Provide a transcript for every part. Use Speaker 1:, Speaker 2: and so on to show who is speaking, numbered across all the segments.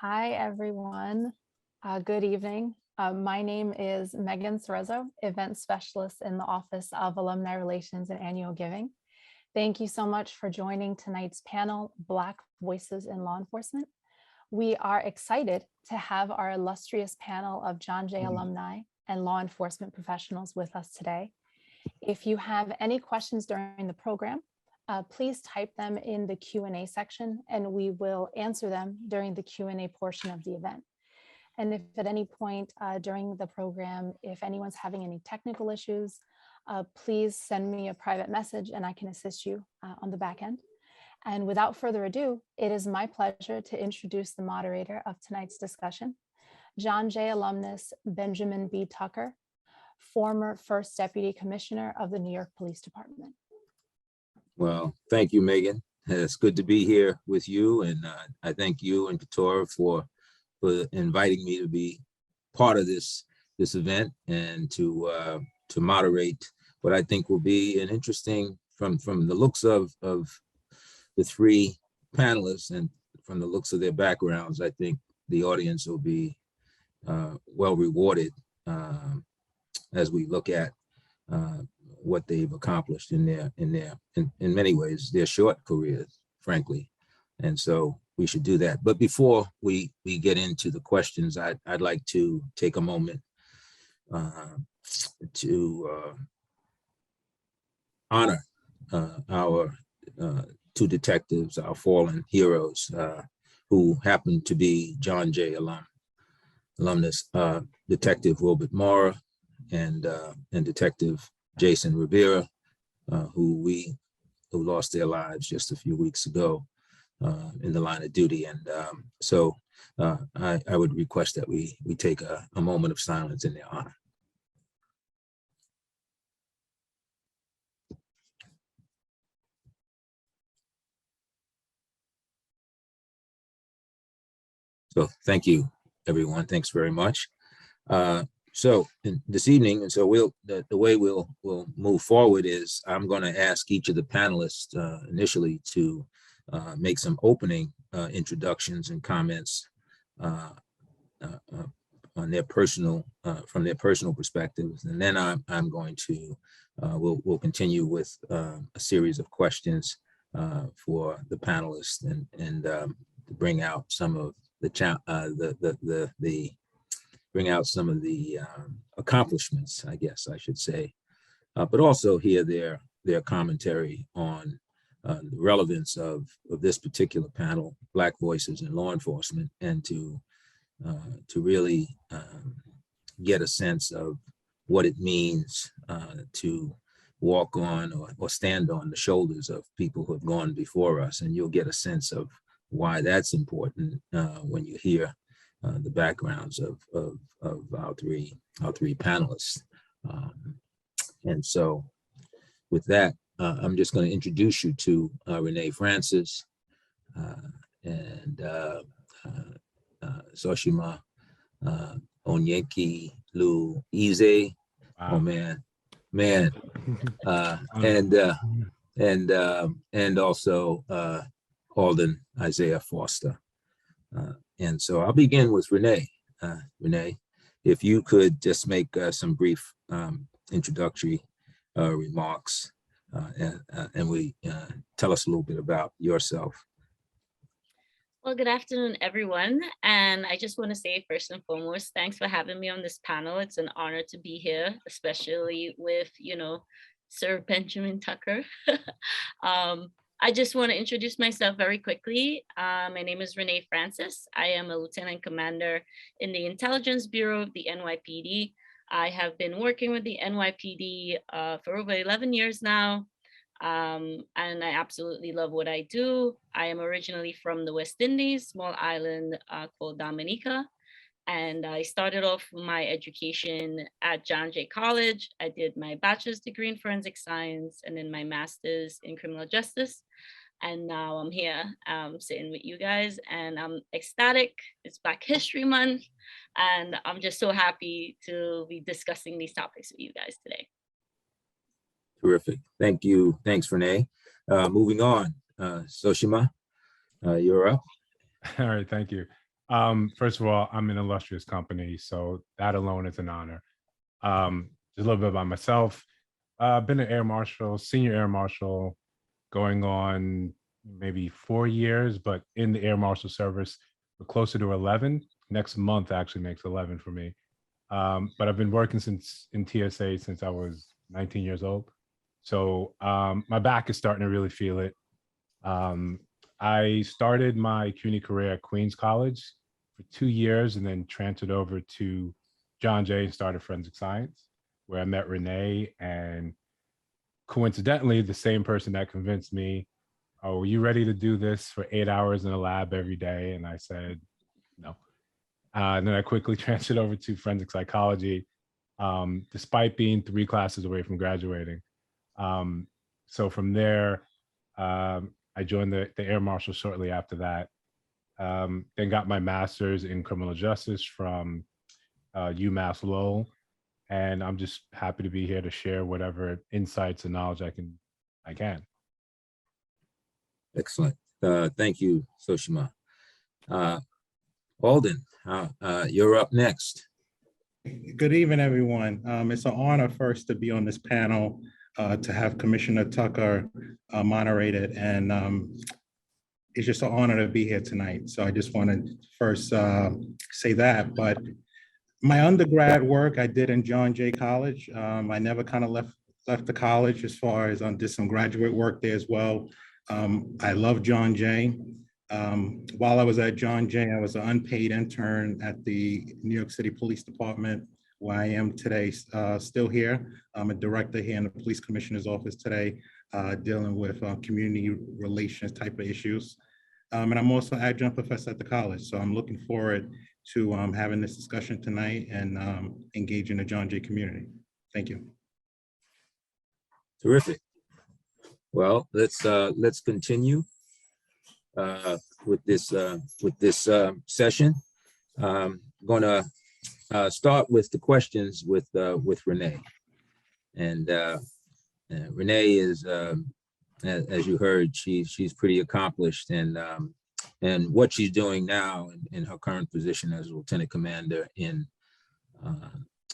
Speaker 1: Hi, everyone. Good evening. My name is Megan Cerezo, Event Specialist in the Office of Alumni Relations and Annual Giving. Thank you so much for joining tonight's panel, Black Voices in Law Enforcement. We are excited to have our illustrious panel of John Jay alumni and law enforcement professionals with us today. If you have any questions during the program, please type them in the Q&A section and we will answer them during the Q&A portion of the event. And if at any point during the program, if anyone's having any technical issues, please send me a private message and I can assist you on the back end. And without further ado, it is my pleasure to introduce the moderator of tonight's discussion, John Jay alumnus Benjamin B. Tucker, former First Deputy Commissioner of the New York Police Department.
Speaker 2: Well, thank you, Megan. It's good to be here with you. And I thank you and Katora for inviting me to be part of this event and to moderate what I think will be an interesting, from the looks of the three panelists and from the looks of their backgrounds, I think the audience will be well rewarded as we look at what they've accomplished in many ways, their short careers, frankly. And so we should do that. But before we get into the questions, I'd like to take a moment to honor our two detectives, our fallen heroes, who happen to be John Jay alumnus, Detective Wilbert Mora and Detective Jason Rivera, who lost their lives just a few weeks ago in the line of duty. And so I would request that we take a moment of silence in their honor. So thank you, everyone. Thanks very much. So this evening, and so the way we'll move forward is I'm going to ask each of the panelists initially to make some opening introductions and comments on their personal from their personal perspectives, and then I'm going to we'll continue with a series of questions for the panelists and to bring out some of bring out some of the accomplishments, I guess I should say, but also hear their commentary on the relevance of this particular panel, Black Voices in Law Enforcement, and to really get a sense of what it means to walk on or stand on the shoulders of people who have gone before us. And you'll get a sense of why that's important when you hear the backgrounds of our three panelists. And so with that, I'm just going to introduce you to Renee Francis and Soshima Onyenki Lu Ize. Wow. Oh man. And also Alden Isaiah Foster. And so I'll begin with Renee. Renee, if you could just make some brief introductory remarks and we tell us a little bit about yourself.
Speaker 3: Well, good afternoon, everyone. And I just want to say, first and foremost, thanks for having me on this panel. It's an honor to be here, especially with, Sir Benjamin Tucker. I just want to introduce myself very quickly. My name is Renee Francis. I am a Lieutenant Commander in the Intelligence Bureau of the NYPD. I have been working with the NYPD for over 11 years now, and I absolutely love what I do. I am originally from the West Indies, small island called Dominica, and I started off my education at John Jay College. I did my bachelor's degree in forensic science and then my master's in criminal justice. And now I'm here sitting with you guys, and I'm ecstatic. It's Black History Month, and I'm just so happy to be discussing these topics with you guys today.
Speaker 2: Terrific. Thank you. Thanks, Renee. Moving on, Soshima, you're up.
Speaker 4: All right, thank you. First of all, I'm an illustrious company, so that alone is an honor. Just a little bit about myself. I've been an air marshal, senior air marshal, going on maybe 4 years, but in the Air Marshal Service, we're closer to 11. Next month actually makes 11 for me. But I've been working in TSA since I was 19 years old. So my back is starting to really feel it. I started my CUNY career at Queens College for 2 years and then transferred over to John Jay and started forensic science, where I met Renee, and coincidentally, the same person that convinced me, "Oh, are you ready to do this for 8 hours in a lab every day?" And I said, no. And then I quickly transferred over to forensic psychology, despite being 3 classes away from graduating. So from there, I joined the Air Marshal shortly after that, then got my master's in criminal justice from UMass Lowell. And I'm just happy to be here to share whatever insights and knowledge I can.
Speaker 2: Excellent. Thank you, Soshima. Alden, you're up next.
Speaker 5: Good evening, everyone. It's an honor first to be on this panel, to have Commissioner Tucker moderated, and it's just an honor to be here tonight. So I just want to first say that, but my undergrad work I did in John Jay College. I never kind of left the college, as far as did some graduate work there as well. I love John Jay. While I was at John Jay, I was an unpaid intern at the New York City Police Department, where I am today, still here. I'm a director here in the Police Commissioner's Office today, dealing with community relations type of issues. And I'm also adjunct professor at the college. So I'm looking forward to having this discussion tonight and engaging the John Jay community. Thank you.
Speaker 2: Terrific. Well, let's continue with this session. I'm going to start with the questions with Renee, and Renee is, as you heard, she's pretty accomplished, and what she's doing now in her current position as lieutenant commander in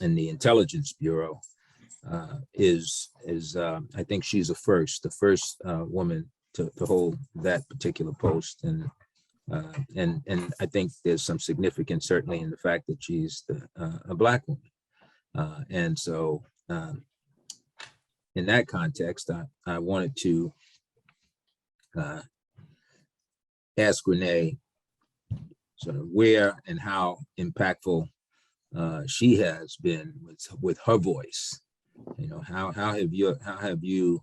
Speaker 2: the Intelligence Bureau is I think she's the first woman to hold that particular post, and I think there's some significance certainly in the fact that she's a Black woman, and so in that context, I wanted to ask Renee sort of where and how impactful she has been with her voice. You know, how have you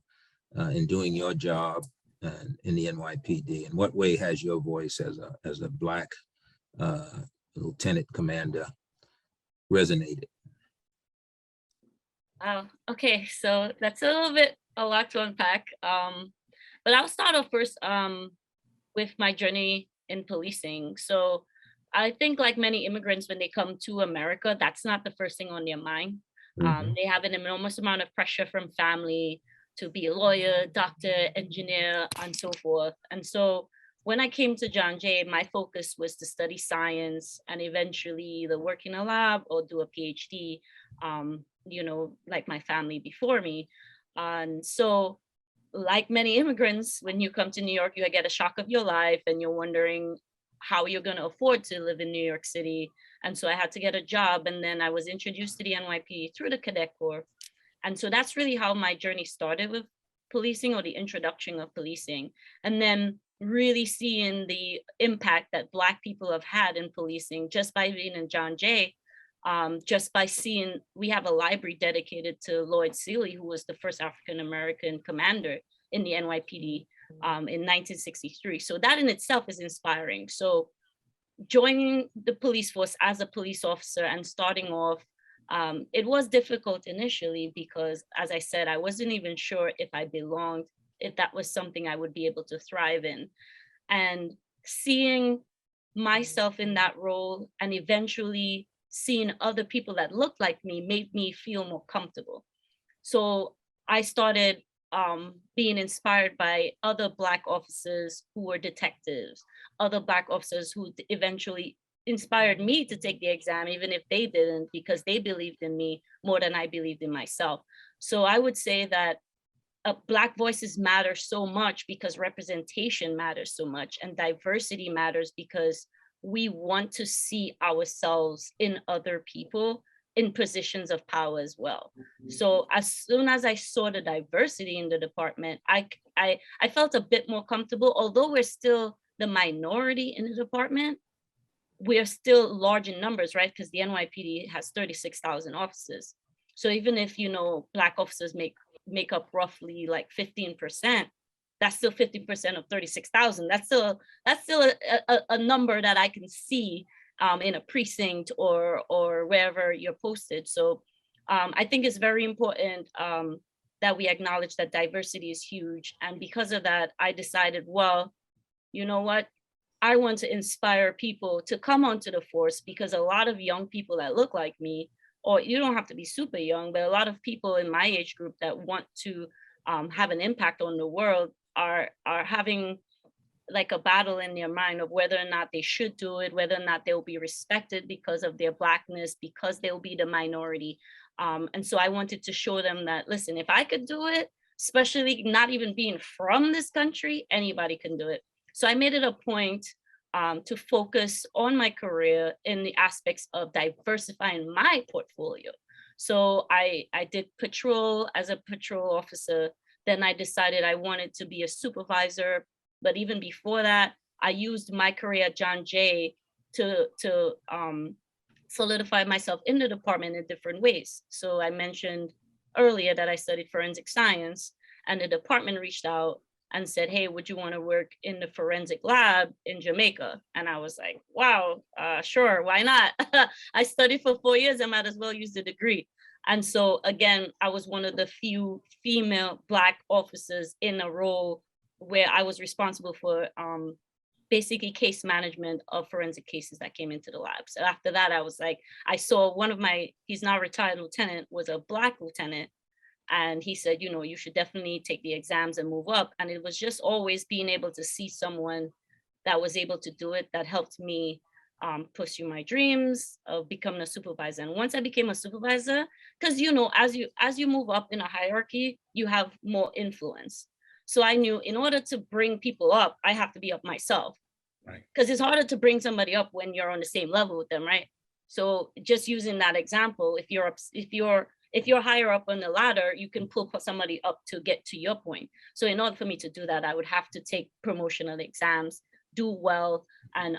Speaker 2: in doing your job in the NYPD, in what way has your voice as a Black lieutenant commander resonated?
Speaker 3: Okay, so that's a lot to unpack. But I'll start off first with my journey in policing. So I think, like many immigrants, when they come to America, that's not the first thing on their mind. They have an enormous amount of pressure from family to be a lawyer, doctor, engineer, and so forth. And so when I came to John Jay, my focus was to study science and eventually either work in a lab or do a PhD, you know, like my family before me. And so, like many immigrants, when you come to New York, you get a shock of your life and you're wondering how you're going to afford to live in New York City. And so I had to get a job, and then I was introduced to the NYPD through the Cadet Corps. And so that's really how my journey started with policing, or the introduction of policing. And then really seeing the impact that Black people have had in policing just by being in John Jay, just by seeing, we have a library dedicated to Lloyd Seeley, who was the first African-American commander in the NYPD in 1963. So that in itself is inspiring. So joining the police force as a police officer and starting off, it was difficult initially because, as I said, I wasn't even sure if I belonged, if that was something I would be able to thrive in. And seeing myself in that role and eventually seeing other people that looked like me made me feel more comfortable. So I started being inspired by other Black officers who were detectives, other Black officers who eventually inspired me to take the exam, even if they didn't, because they believed in me more than I believed in myself. So I would say that Black voices matter so much because representation matters so much, and diversity matters because we want to see ourselves in other people in positions of power as well. So as soon as I saw the diversity in the department, I felt a bit more comfortable. Although we're still the minority in the department, we're still large in numbers, right? Because the NYPD has 36,000 officers. So even if, you know, Black officers make up roughly like 15%, that's still 50% of 36,000. That's still a number that I can see in a precinct or wherever you're posted. So I think it's very important that we acknowledge that diversity is huge. And because of that, I decided, well, you know what? I want to inspire people to come onto the force, because a lot of young people that look like me, or you don't have to be super young, but a lot of people in my age group that want to have an impact on the world are having like a battle in their mind of whether or not they should do it, whether or not they'll be respected because of their Blackness, because they'll be the minority. And so I wanted to show them that, listen, if I could do it, especially not even being from this country, anybody can do it. So I made it a point to focus on my career in the aspects of diversifying my portfolio. So I did patrol as a patrol officer. Then I decided I wanted to be a supervisor. But even before that, I used my career at John Jay to solidify myself in the department in different ways. So I mentioned earlier that I studied forensic science, and the department reached out and said, hey, would you want to work in the forensic lab in Jamaica? And I was like, wow, sure, why not? I studied for 4 years, I might as well use the degree. And so again, I was one of the few female Black officers in a role where I was responsible for basically case management of forensic cases that came into the lab. So after that, I was like, I saw one of my, he's now retired lieutenant, was a Black lieutenant. And he said, you know, you should definitely take the exams and move up. And it was just always being able to see someone that was able to do it that helped me pursue my dreams of becoming a supervisor. And once I became a supervisor, because, you know, as you move up in a hierarchy, you have more influence. So I knew in order to bring people up, I have to be up myself. Right. Because it's harder to bring somebody up when you're on the same level with them, right? So just using that example, if you're higher up on the ladder, you can pull somebody up to get to your point. So in order for me to do that, I would have to take promotional exams, do well, and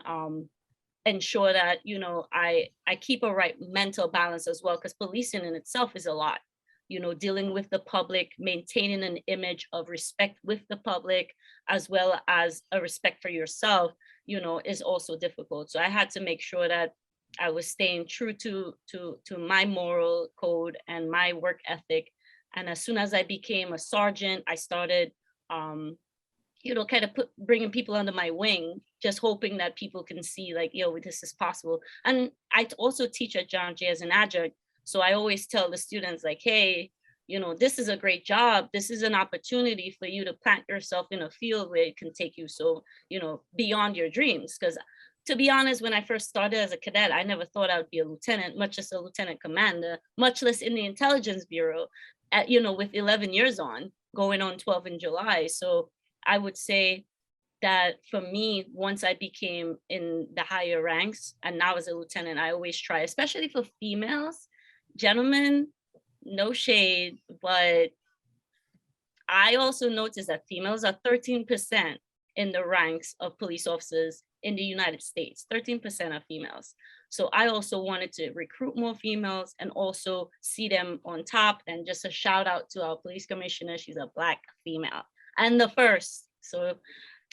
Speaker 3: ensure that, you know, I keep a right mental balance as well, because policing in itself is a lot. You know, dealing with the public, maintaining an image of respect with the public, as well as a respect for yourself, you know, is also difficult. So I had to make sure that I was staying true to my moral code and my work ethic. And as soon as I became a sergeant, I started, you know, kind of bringing people under my wing, just hoping that people can see like, yo, this is possible. And I also teach at John Jay as an adjunct. So I always tell the students like, hey, you know, this is a great job. This is an opportunity for you to plant yourself in a field where it can take you so, you know, beyond your dreams. Because to be honest, when I first started as a cadet, I never thought I would be a lieutenant, much less a lieutenant commander, much less in the Intelligence Bureau, you know, with 11 years on, going on 12 in July. So I would say that for me, once I became in the higher ranks and now as a lieutenant, I always try, especially for females, gentlemen, no shade, but I also noticed that females are 13% in the ranks of police officers in the United States, 13% are females. So I also wanted to recruit more females and also see them on top. And just a shout out to our police commissioner, she's a Black female and the first. So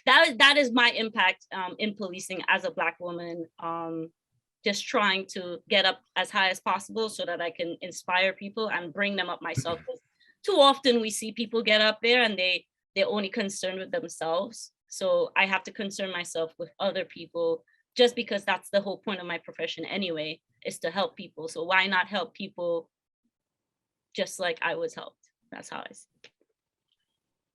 Speaker 3: that is my impact in policing as a Black woman. Just trying to get up as high as possible so that I can inspire people and bring them up myself. Too often we see people get up there and they're only concerned with themselves. So I have to concern myself with other people, just because that's the whole point of my profession anyway, is to help people. So why not help people just like I was helped? That's how I see it.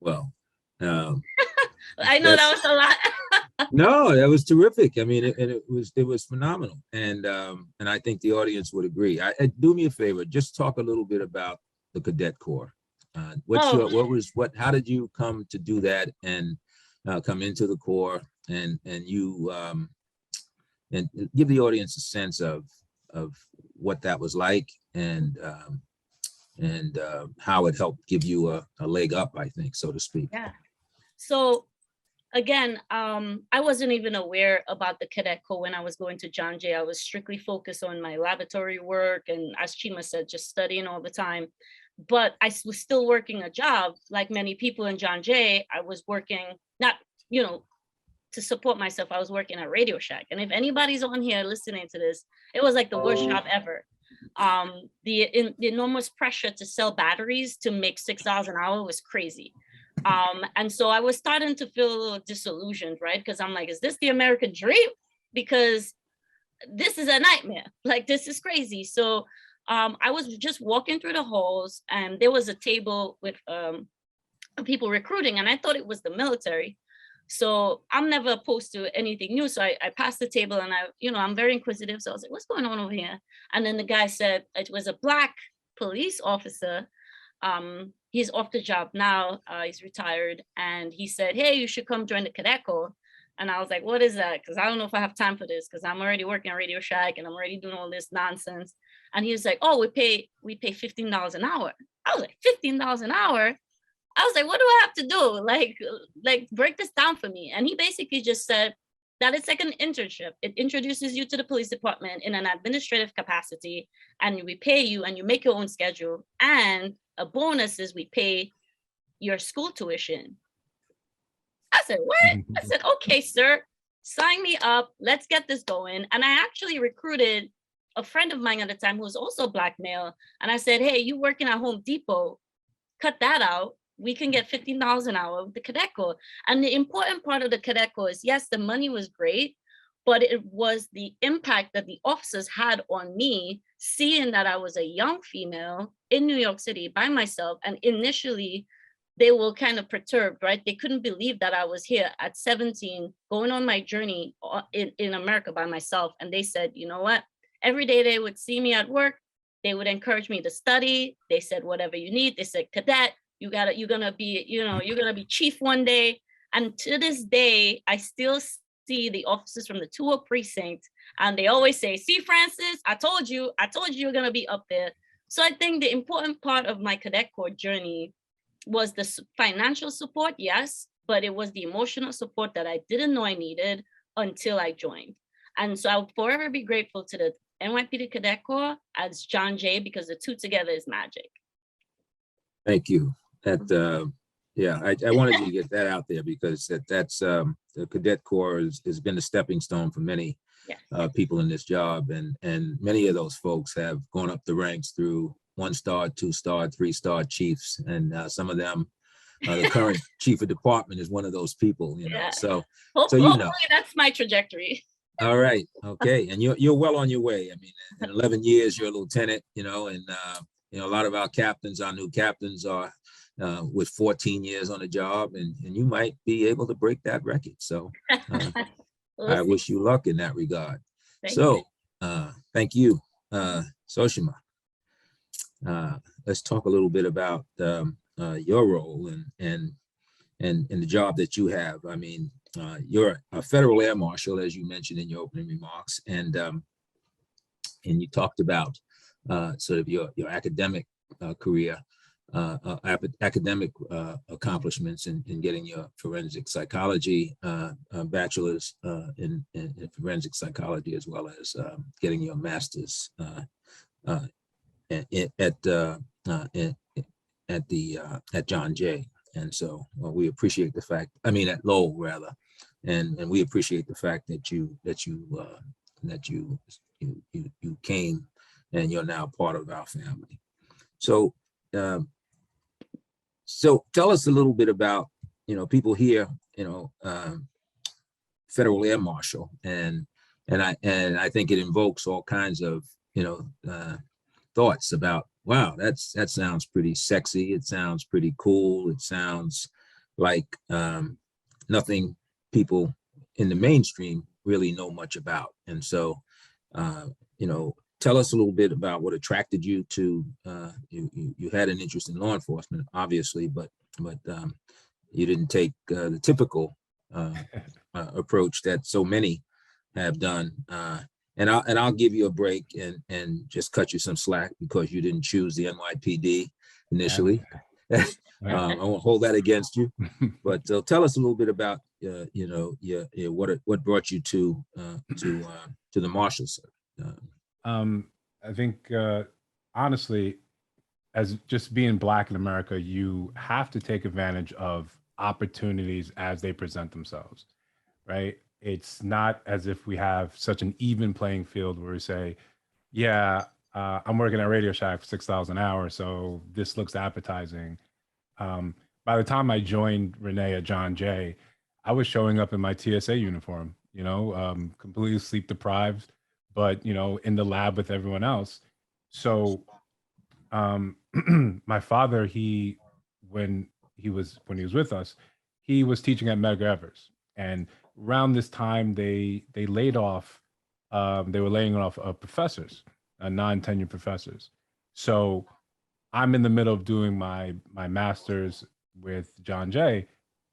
Speaker 2: Well,
Speaker 3: I know that was a lot.
Speaker 2: No, that was terrific. I mean, it was phenomenal, and I think the audience would agree. Do me a favor, just talk a little bit about the Cadet Corps. How did you come to do that and come into the Corps and give the audience a sense of what that was like and how it helped give you a leg up, I think, so to speak.
Speaker 3: Yeah. So again, I wasn't even aware about the Cadet Corps when I was going to John Jay. I was strictly focused on my laboratory work and, as Chima said, just studying all the time. But I was still working a job like many people in John Jay. I was working, not, to support myself, I was working at Radio Shack. And if anybody's on here listening to this, it was like the worst job ever. The enormous pressure to sell batteries to make $6 an hour was crazy. And so I was starting to feel a little disillusioned, right? Because I'm like, is this the American dream? Because this is a nightmare. Like, this is crazy. So I was just walking through the halls and there was a table with people recruiting, and I thought it was the military. So I'm never opposed to anything new. So I passed the table and I'm very inquisitive. So I was like, what's going on over here? And then the guy said it was a Black police officer. He's off the job now. He's retired. And he said, hey, you should come join the Cadet Corps. And I was like, what is that? Because I don't know if I have time for this, because I'm already working at Radio Shack and I'm already doing all this nonsense. And he was like, oh, we pay $15 an hour. I was like, $15 an hour? I was like, what do I have to do? Like break this down for me. And he basically just said that it's like an internship. It introduces you to the police department in an administrative capacity, and we pay you and you make your own schedule. And a bonus is we pay your school tuition. I said, what? I said, okay, sir, sign me up. Let's get this going. And I actually recruited a friend of mine at the time who was also Black male. And I said, hey, you working at Home Depot, cut that out. We can get $15 an hour with the Cadet Corps. And the important part of the Cadet Corps is, yes, the money was great, but it was the impact that the officers had on me, seeing that I was a young female in New York City by myself. And initially, they were kind of perturbed, right? They couldn't believe that I was here at 17, going on my journey in America by myself. And they said, you know what? Every day they would see me at work. They would encourage me to study. They said, whatever you need. They said, cadet, you're gonna be chief one day. And to this day, I still see the officers from the 2 precinct, and they always say, see, Francis, I told you you're gonna be up there. So I think the important part of my Cadet Corps journey was the financial support, yes, but it was the emotional support that I didn't know I needed until I joined. And so I'll forever be grateful to the NYPD Cadet Corps as John Jay, because the two together is magic.
Speaker 2: Thank you. That I wanted you to get that out there, because that's the Cadet Corps has been a stepping stone for many people in this job, and many of those folks have gone up the ranks through 1-star, 2-star, 3-star chiefs, and some of them, the current chief of department is one of those people. So
Speaker 3: hopefully that's my trajectory.
Speaker 2: All right, okay, and you're well on your way. I mean, in 11 years, you're a lieutenant. And a lot of our captains, our new captains, are with 14 years on the job, and you might be able to break that record. So I wish you luck in that regard. Thank you, Soshima. Let's talk a little bit about your role and the job that you have. I mean, you're a Federal Air Marshal, as you mentioned in your opening remarks, and you talked about sort of your academic career, academic accomplishments in getting your forensic psychology bachelor's in forensic psychology, as well as getting your master's at John Jay. And so we appreciate the fact, at Lowell rather, and we appreciate the fact that you came and you're now part of our family. So tell us a little bit about, people here, Federal Air Marshal, and I think it invokes all kinds of, thoughts about, wow, that sounds pretty sexy. It sounds pretty cool. It sounds like nothing people in the mainstream really know much about. And so, tell us a little bit about what attracted you to, you had an interest in law enforcement, obviously, but you didn't take the typical approach that so many have done. And I'll give you a break and just cut you some slack because you didn't choose the NYPD initially. I won't hold that against you, but tell us a little bit about what brought you to the Marshal Service.
Speaker 4: I think honestly, as just being Black in America, you have to take advantage of opportunities as they present themselves, right? It's not as if we have such an even playing field where we say, yeah, I'm working at Radio Shack for $6,000 an hour, so this looks appetizing. By the time I joined Renee at John Jay, I was showing up in my TSA uniform, completely sleep deprived, but, in the lab with everyone else. So my father, when he was with us, he was teaching at Medgar Evers, and around this time they laid off, they were laying off professors, non-tenured professors. So I'm in the middle of doing my master's with John Jay,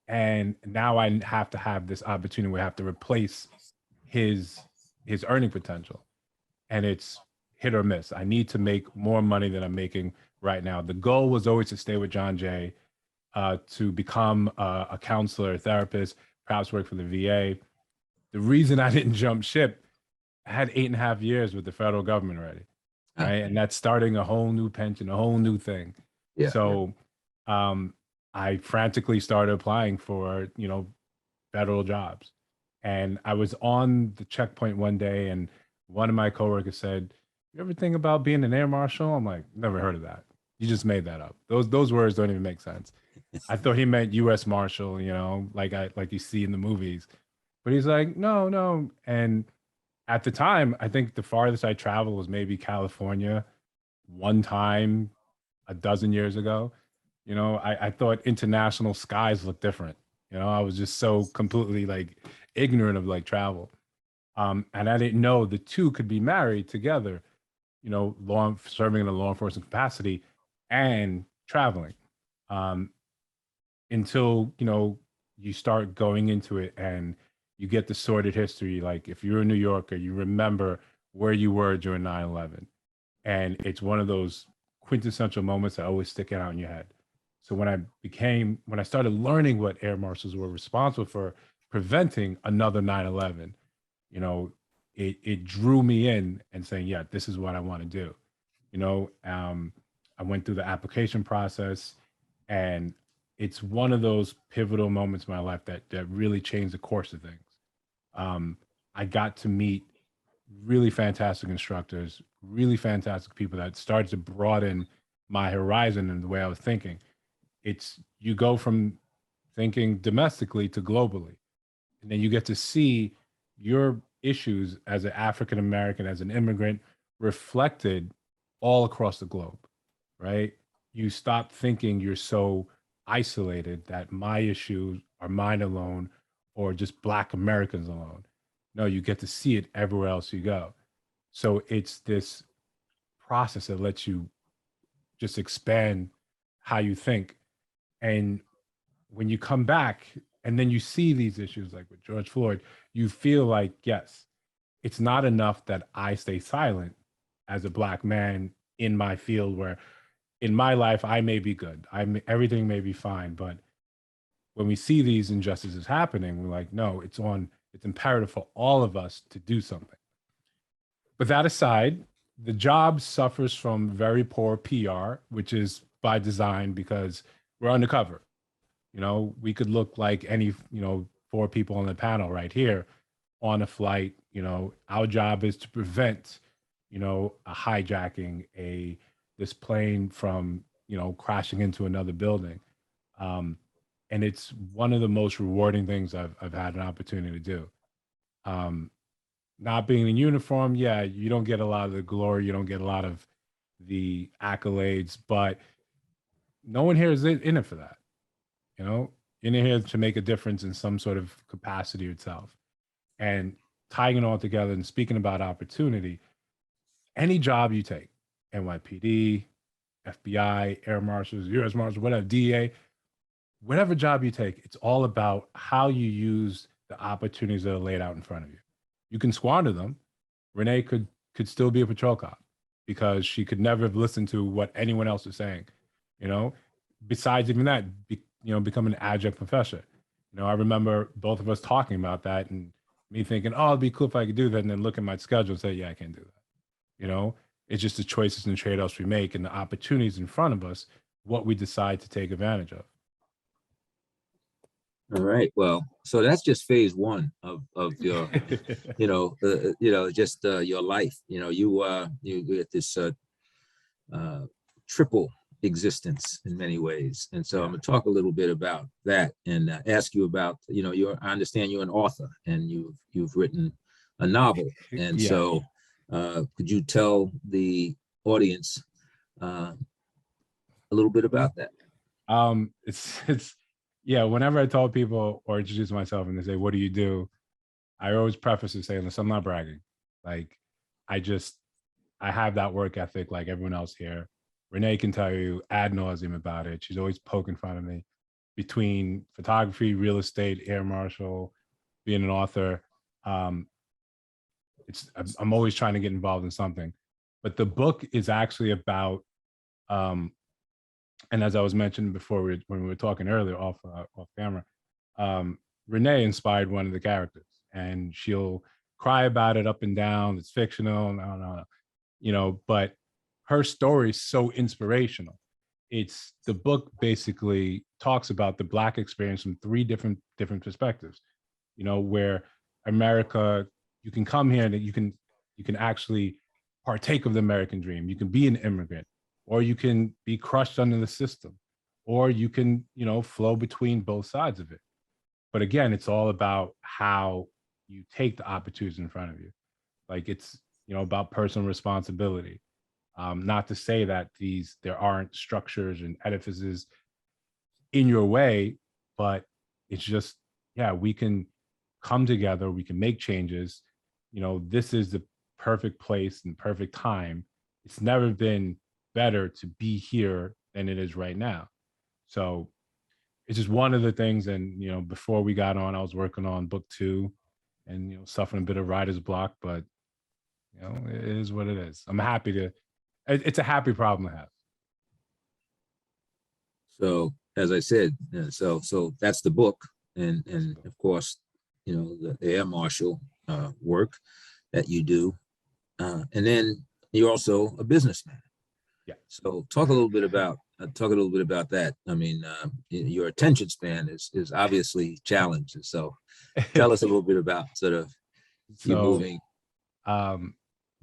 Speaker 4: and now I have to have this opportunity where I have to replace his earning potential, and it's hit or miss. I need to make more money than I'm making right now. The goal was always to stay with John Jay, to become a counselor, a therapist, perhaps work for the VA. The reason I didn't jump ship, I had 8.5 years with the federal government already, right? And that's starting a whole new pension, a whole new thing.
Speaker 2: Yeah.
Speaker 4: So I frantically started applying for, federal jobs. And I was on the checkpoint one day, and one of my coworkers said, "You ever think about being an air marshal?" I'm like, "Never heard of that. You just made that up. Those words don't even make sense." I thought he meant U.S. Marshal, like you see in the movies. But he's like, no. And at the time, I think the farthest I traveled was maybe California one time a dozen years ago. I thought international skies looked different. I was just so completely like ignorant of like travel. And I didn't know the two could be married together, serving in a law enforcement capacity and traveling. Until, you start going into it and you get the sordid history. Like if you're a New Yorker, you remember where you were during 9/11. And it's one of those quintessential moments that always stick out in your head. So when I started learning what air marshals were responsible for preventing another 9/11, it drew me in and saying, yeah, this is what I want to do. I went through the application process, and it's one of those pivotal moments in my life that really changed the course of things. I got to meet really fantastic instructors, really fantastic people that started to broaden my horizon and the way I was thinking. You go from thinking domestically to globally, and then you get to see your issues as an African American, as an immigrant, reflected all across the globe, right? You stop thinking you're so isolated that my issues are mine alone, or just Black Americans alone. No, you get to see it everywhere else you go. So it's this process that lets you just expand how you think. And when you come back and then you see these issues like with George Floyd, you feel like, yes, it's not enough that I stay silent as a Black man in my field, where in my life I may be good, everything may be fine, but when we see these injustices happening, we're like, no, it's imperative for all of us to do something. But that aside, the job suffers from very poor PR, which is by design because we're undercover. We could look like any, 4 people on the panel right here on a flight. Our job is to prevent, a hijacking, this plane from, crashing into another building. And it's one of the most rewarding things I've had an opportunity to do. Not being in uniform, yeah, you don't get a lot of the glory, you don't get a lot of the accolades, but no one here is in it for that. In here to make a difference in some sort of capacity itself. And tying it all together and speaking about opportunity, any job you take, NYPD, FBI, Air Marshals, US Marshals, whatever, DEA, whatever job you take, it's all about how you use the opportunities that are laid out in front of you. You can squander them. Renee could still be a patrol cop because she could never have listened to what anyone else was saying, you know. Besides even that, become an adjunct professor. You know, I remember both of us talking about that and me thinking, oh, it'd be cool if I could do that, and then look at my schedule and say, yeah, I can't do that. You know, it's just the choices and trade-offs we make and the opportunities in front of us, what we decide to take advantage of.
Speaker 2: All right. Well, so that's just phase one of your, just your life. You know, you get this triple existence in many ways, and so I'm going to talk a little bit about that and ask you about, I understand you're an author and you've written a novel, and so could you tell the audience a little bit about that?
Speaker 4: Whenever I tell people or introduce myself and they say, what do you do? I always preface it saying, listen, I'm not bragging. Like, I have that work ethic like everyone else here. Renee can tell you ad nauseum about it. She's always poking fun of me between photography, real estate, air marshal, being an author. I'm always trying to get involved in something. But the book is actually about, and as I was mentioning before, when we were talking earlier off camera, Renee inspired one of the characters, and she'll cry about it up and down. It's fictional, no, but her story is so inspirational. The book basically talks about the Black experience from three different perspectives. You know, where America, you can come here and you can actually partake of the American dream. You can be an immigrant, or you can be crushed under the system, or you can, flow between both sides of it. But again, it's all about how you take the opportunities in front of you. Like, it's, about personal responsibility. Not to say that there aren't structures and edifices in your way, but it's just, we can come together, we can make changes. This is the perfect place and perfect time. It's never been better to be here than it is right now. So it's just one of the things. And, before we got on, I was working on book 2 and, suffering a bit of writer's block, but, it is what it is. I'm happy it's a happy problem to have.
Speaker 2: So, as I said, so that's the book. And of course, the air marshal work that you do. And then you're also a businessman.
Speaker 4: Yeah.
Speaker 2: So talk a little bit about that. I mean, your attention span is obviously challenged. So tell us a little bit about sort of you moving.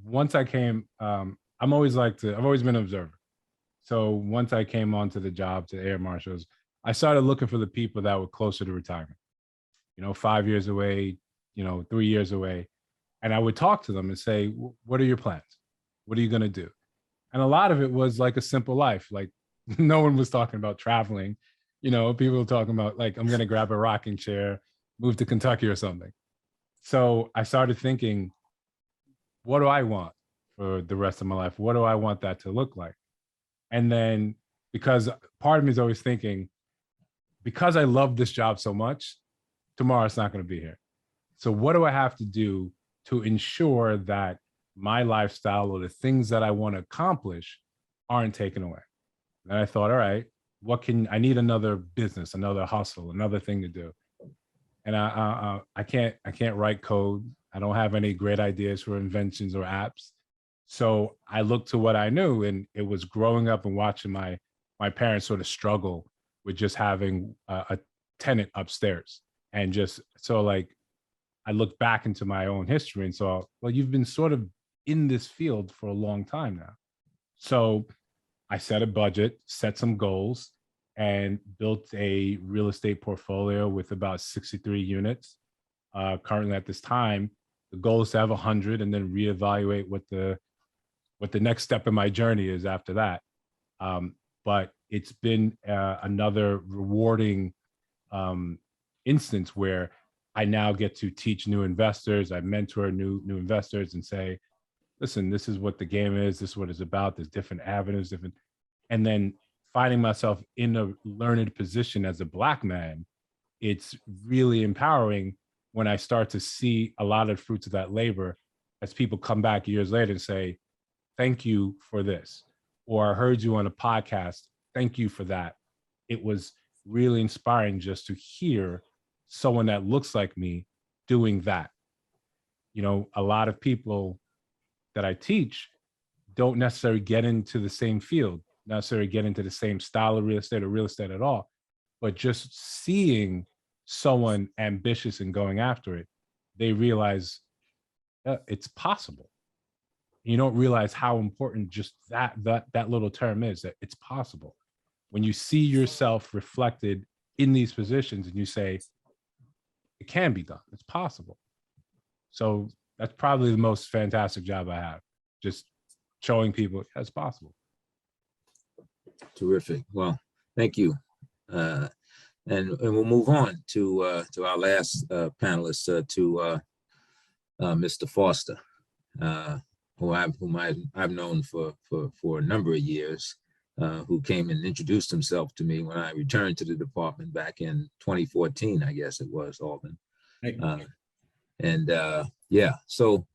Speaker 4: Once I came, I've always been an observer. So once I came onto the job to air marshals, I started looking for the people that were closer to retirement, 5 years away, 3 years away. And I would talk to them and say, what are your plans? What are you going to do? And a lot of it was like a simple life. Like, no one was talking about traveling. People were talking about, like, I'm going to grab a rocking chair, move to Kentucky or something. So I started thinking, what do I want for the rest of my life? What do I want that to look like? And then, because part of me is always thinking, because I love this job so much, tomorrow it's not going to be here. So what do I have to do to ensure that my lifestyle or the things that I want to accomplish aren't taken away? And I thought, all right, I need another business, another hustle, another thing to do. And I can't write code. I don't have any great ideas for inventions or apps. So I looked to what I knew, and it was growing up and watching my parents sort of struggle with just having a tenant upstairs. And just so, like, I looked back into my own history and saw, well, you've been sort of in this field for a long time now. So I set a budget, set some goals, and built a real estate portfolio with about 63 units. Currently at this time, the goal is to have 100 and then reevaluate what the next step in my journey is after that. But it's been another rewarding instance where I now get to teach new investors. I mentor new investors and say, listen, this is what the game is. This is what it's about. There's different avenues, and then finding myself in a learned position as a Black man, it's really empowering when I start to see a lot of fruits of that labor as people come back years later and say, thank you for this. Or I heard you on a podcast. Thank you for that. It was really inspiring just to hear someone that looks like me doing that. You know, a lot of people that I teach don't necessarily get into the same field, not necessarily get into the same style of real estate or real estate at all, but just seeing someone ambitious and going after it, they realize it's possible. You don't realize how important just that little term is, that it's possible. When you see yourself reflected in these positions and you say, it can be done, it's possible. So that's probably the most fantastic job I have, just showing people it's possible.
Speaker 2: Terrific. Well, thank you. And we'll move on to our last panelist, to Mr. Foster, whom I've known for a number of years, who came and introduced himself to me when I returned to the department back in 2014, I guess it was, Alvin. Yeah, so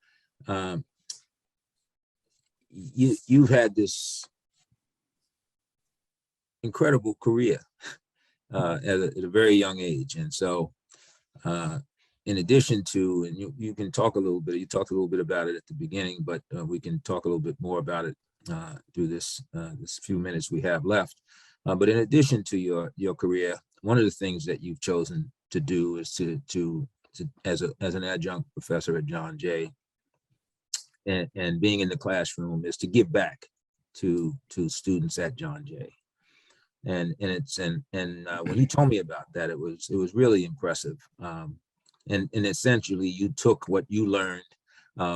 Speaker 2: you've had this incredible career at a very young age, and so in addition to, and you can talk a little bit, you talked a little bit about it at the beginning, but we can talk a little bit more about it through this few minutes we have left. But in addition to your career, one of the things that you've chosen to do is to as an adjunct professor at John Jay, and being in the classroom, is to give back to students at John Jay. And when you told me about that, it was really impressive. And essentially, you took what you learned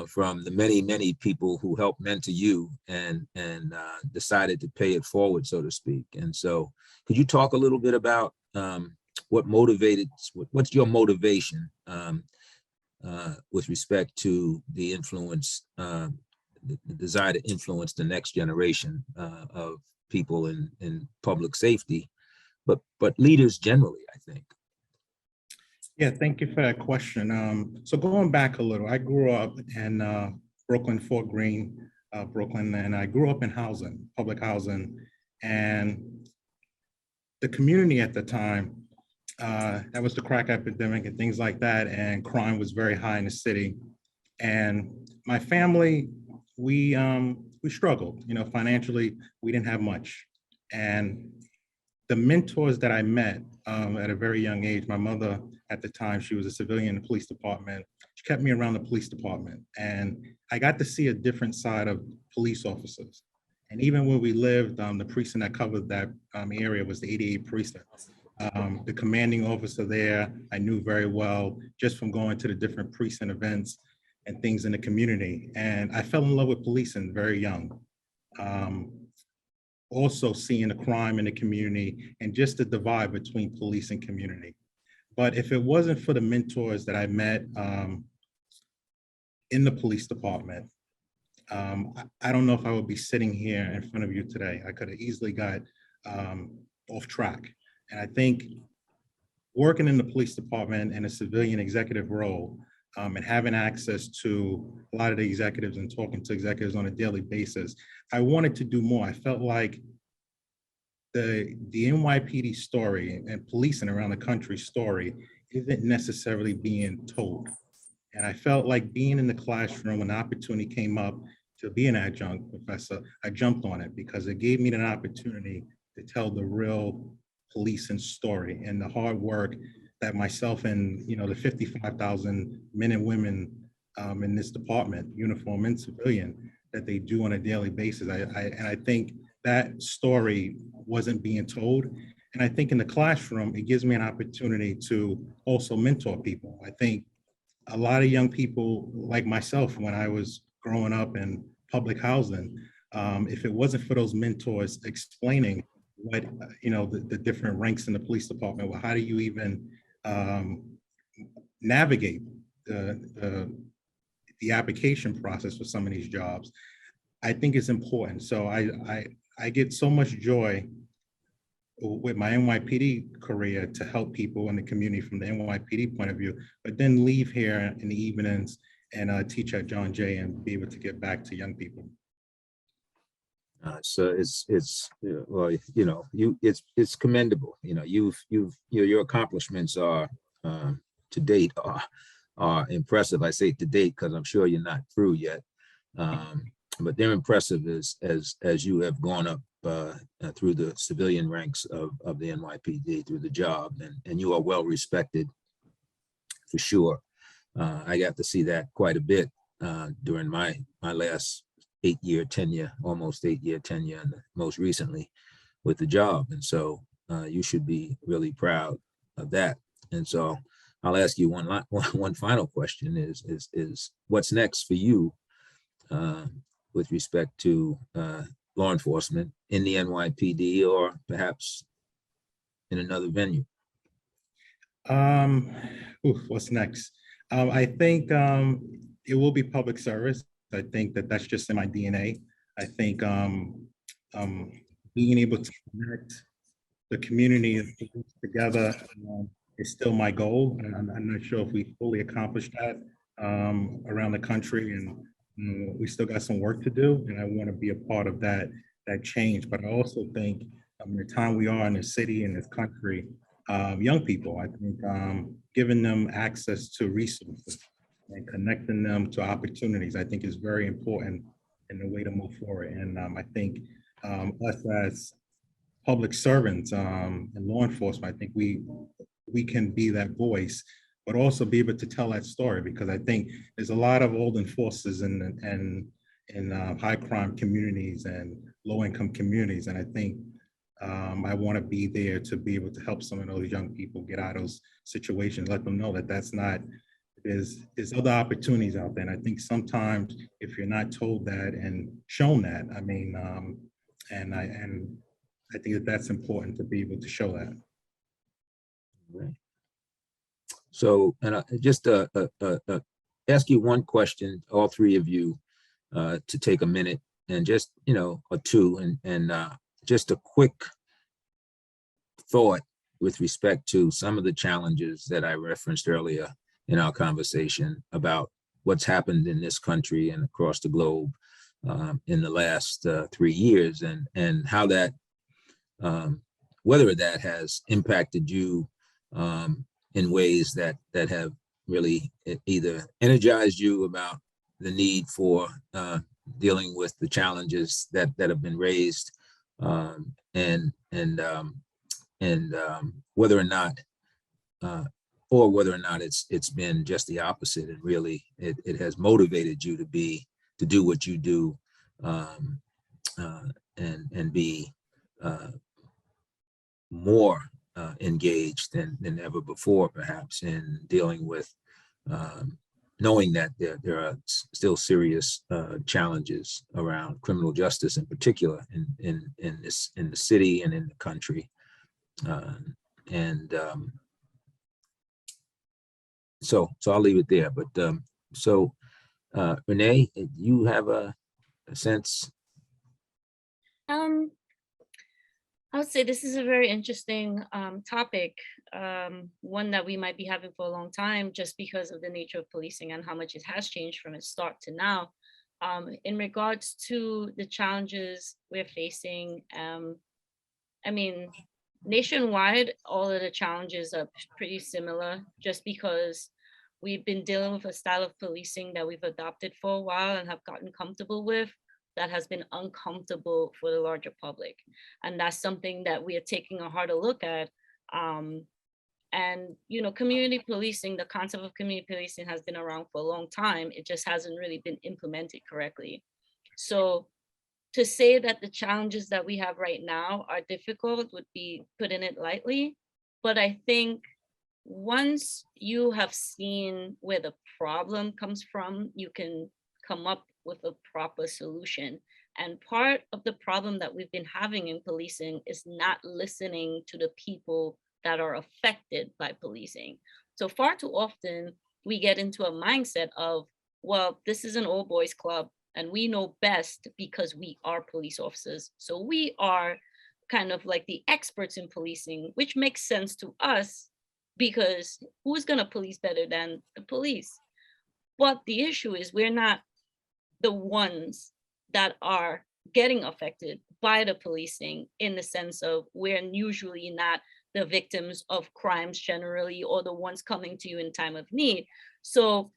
Speaker 2: from the many people who helped mentor you, and decided to pay it forward, so to speak. And so, could you talk a little bit about what's your motivation with respect to the influence, the desire to influence the next generation of people in public safety, but leaders generally, I think.
Speaker 5: Yeah, thank you for that question. So going back a little, I grew up in Brooklyn, Fort Greene, Brooklyn, and I grew up in housing, public housing, and the community at the time, that was the crack epidemic and things like that, and crime was very high in the city. And my family, we struggled, financially, we didn't have much. And the mentors that I met at a very young age, my mother at the time, she was a civilian in the police department. She kept me around the police department, and I got to see a different side of police officers. And even where we lived, the precinct that covered that area was the 88 precinct. The commanding officer there, I knew very well, just from going to the different precinct events and things in the community. And I fell in love with policing very young. Also seeing the crime in the community and just the divide between police and community. But if it wasn't for the mentors that I met in the police department, I don't know if I would be sitting here in front of you today. I could have easily got off track. And I think working in the police department in a civilian executive role, and having access to a lot of the executives and talking to executives on a daily basis, I wanted to do more. I felt like the NYPD story and policing around the country story isn't necessarily being told. And I felt like being in the classroom, when the opportunity came up to be an adjunct professor, I jumped on it because it gave me an opportunity to tell the real policing story and the hard work that myself and the 55,000 men and women in this department, uniform and civilian, that they do on a daily basis. And I think that story wasn't being told. And I think in the classroom, it gives me an opportunity to also mentor people. I think a lot of young people like myself, when I was growing up in public housing, if it wasn't for those mentors explaining what, the different ranks in the police department, well, how do you even navigate the application process for some of these jobs, I think it's important. So I get so much joy with my NYPD career to help people in the community from the NYPD point of view, but then leave here in the evenings and teach at John Jay and be able to get back to young people.
Speaker 2: So it's well, you know, it's commendable. You know, your accomplishments are to date are impressive. I say to date because I'm sure you're not through yet, but they're impressive as you have gone up through the civilian ranks of the NYPD through the job, and you are well respected for sure. I got to see that quite a bit during my last 8-year tenure, almost 8-year tenure, and most recently with the job. And so you should be really proud of that. And so I'll ask you one final question is what's next for you with respect to law enforcement in the NYPD or perhaps in another venue?
Speaker 5: What's next? I think it will be public service. I think that that's just in my DNA. I think being able to connect the community together is still my goal. And I'm not sure if we fully accomplished that around the country, and we still got some work to do. And I want to be a part of that change. But I also think the time we are in the city and this country, young people, I think giving them access to resources and connecting them to opportunities, I think is very important in the way to move forward. And I think us as public servants and law enforcement, I think we can be that voice, but also be able to tell that story, because I think there's a lot of old enforcers in high crime communities and low income communities. And I think I want to be there to be able to help some of those young people get out of those situations, let them know that that's not, there's other opportunities out there. And I think sometimes if you're not told that and shown that, I mean, and I think that that's important to be able to show that.
Speaker 2: Right. So, and just ask you one question, all three of you, to take a minute and just, you know, or two, and just a quick thought with respect to some of the challenges that I referenced earlier in our conversation about what's happened in this country and across the globe in the last 3 years, and how that, whether that has impacted you in ways that have really either energized you about the need for dealing with the challenges that have been raised, and whether or not it's been just the opposite, and really it has motivated you to do what you do, and be more engaged than ever before, perhaps, in dealing with knowing that there are still serious challenges around criminal justice, in particular in the city and in the country, so I'll leave it there. But Renee, you have a sense?
Speaker 3: I would say this is a very interesting topic, one that we might be having for a long time, just because of the nature of policing and how much it has changed from its start to now. In regards to the challenges we're facing, I mean, nationwide, all of the challenges are pretty similar, just because we've been dealing with a style of policing that we've adopted for a while and have gotten comfortable with, that has been uncomfortable for the larger public. And that's something that we are taking a harder look at. And, you know, community policing, the concept of community policing has been around for a long time. It just hasn't really been implemented correctly. So to say that the challenges that we have right now are difficult would be putting it lightly. But I think once you have seen where the problem comes from, you can come up with a proper solution. And part of the problem that we've been having in policing is not listening to the people that are affected by policing. So far too often, we get into a mindset of, well, this is an old boys club and we know best because we are police officers. So we are kind of like the experts in policing, which makes sense to us because who's going to police better than the police? But the issue is we're not the ones that are getting affected by the policing, in the sense of we're usually not the victims of crimes generally, or the ones coming to you in time of need. So